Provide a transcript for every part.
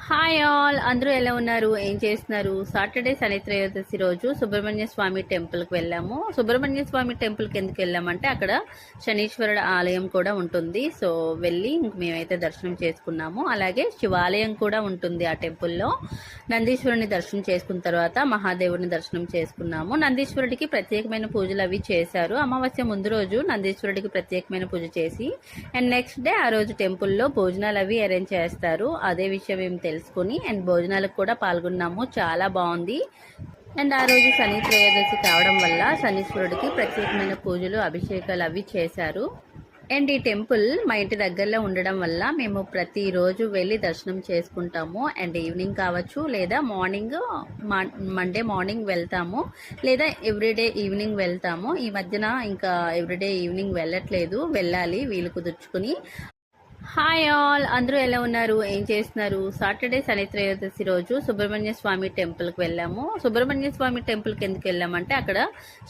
Hi all, అందరూ ఎలా ఉన్నారు? ఏం చేస్తున్నారు? సాటర్డే శని త్రయోదశి రోజు సుబ్రహ్మణ్య స్వామి టెంపుల్కి వెళ్ళాము. సుబ్రహ్మణ్య స్వామి టెంపుల్కి ఎందుకు వెళ్ళామంటే అక్కడ శనీశ్వరుడు ఆలయం కూడా ఉంటుంది. సో వెళ్ళి మేమైతే దర్శనం చేసుకున్నాము. అలాగే శివాలయం కూడా ఉంటుంది ఆ టెంపుల్లో. నందీశ్వరుని దర్శనం చేసుకున్న తర్వాత మహాదేవుని దర్శనం చేసుకున్నాము. నందీశ్వరుడికి ప్రత్యేకమైన పూజలు అవి చేశారు. అమావాస్య ముందు రోజు నందీశ్వరుడికి ప్రత్యేకమైన పూజ చేసి అండ్ నెక్స్ట్ డే ఆ రోజు టెంపుల్లో భోజనాలు అవి అరేంజ్ చేస్తారు. అదే విషయం ఏం తెలుసుకుని అండ్ భోజనాలకు కూడా పాల్గొన్నాము. చాలా బాగుంది. అండ్ ఆ రోజు శని త్రయోదశి కావడం వల్ల శనీశ్వరుడికి ప్రత్యేకమైన పూజలు అభిషేకాలు అవి చేశారు. అండ్ ఈ టెంపుల్ మా ఇంటి దగ్గరలో ఉండడం వల్ల మేము ప్రతిరోజు వెళ్ళి దర్శనం చేసుకుంటాము. అండ్ ఈవినింగ్ కావచ్చు లేదా మార్నింగ్ మండే మార్నింగ్ వెళ్తాము లేదా ఎవ్రీడే ఈవినింగ్ వెళ్తాము. ఈ మధ్యన ఇంకా ఎవ్రీడే ఈవినింగ్ వెళ్ళట్లేదు, వెళ్ళాలి వీలు కుదుర్చుకుని. హాయ్ ఆల్, అందరూ ఎలా ఉన్నారు? ఏం చేస్తున్నారు? సాటర్డే శని త్రయోదశి రోజు సుబ్రహ్మణ్య స్వామి టెంపుల్కి వెళ్ళాము. సుబ్రహ్మణ్య స్వామి టెంపుల్కి ఎందుకు వెళ్ళామంటే అక్కడ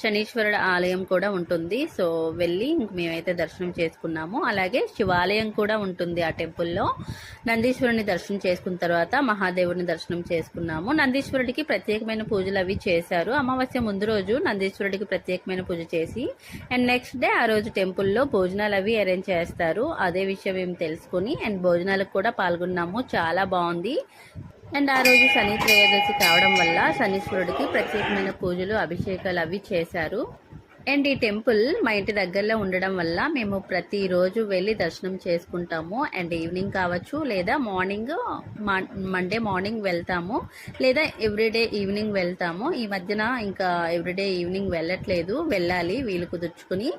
శనీశ్వరుడు ఆలయం కూడా ఉంటుంది. సో వెళ్ళి మేమైతే దర్శనం చేసుకున్నాము. అలాగే శివాలయం కూడా ఉంటుంది ఆ టెంపుల్లో. నందీశ్వరుని దర్శనం చేసుకున్న తర్వాత మహాదేవుని దర్శనం చేసుకున్నాము. నందీశ్వరుడికి ప్రత్యేకమైన పూజలు అవి చేశారు. అమావాస్య ముందు రోజు నందీశ్వరుడికి ప్రత్యేకమైన పూజ చేసి అండ్ నెక్స్ట్ డే ఆ రోజు టెంపుల్లో భోజనాలు అవి అరేంజ్ చేస్తారు. అదే విషయం ఏం తెలుసుకుని అండ్ భోజనాలకు కూడా పాల్గొన్నాము. చాలా బాగుంది. అండ్ ఆ రోజు శని త్రయోదశి కావడం వల్ల శనీశ్వరుడికి ప్రత్యేకమైన పూజలు అభిషేకాలు అవి చేశారు. అండ్ ఈ టెంపుల్ మా ఇంటి దగ్గరలో ఉండడం వల్ల మేము ప్రతిరోజు వెళ్ళి దర్శనం చేసుకుంటాము. అండ్ ఈవినింగ్ కావచ్చు లేదా మార్నింగ్ మండే మార్నింగ్ వెళ్తాము లేదా ఎవ్రీడే ఈవినింగ్ వెళ్తాము. ఈ మధ్యన ఇంకా ఎవ్రీడే ఈవినింగ్ వెళ్ళట్లేదు, వెళ్ళాలి వీలు కుదుర్చుకుని.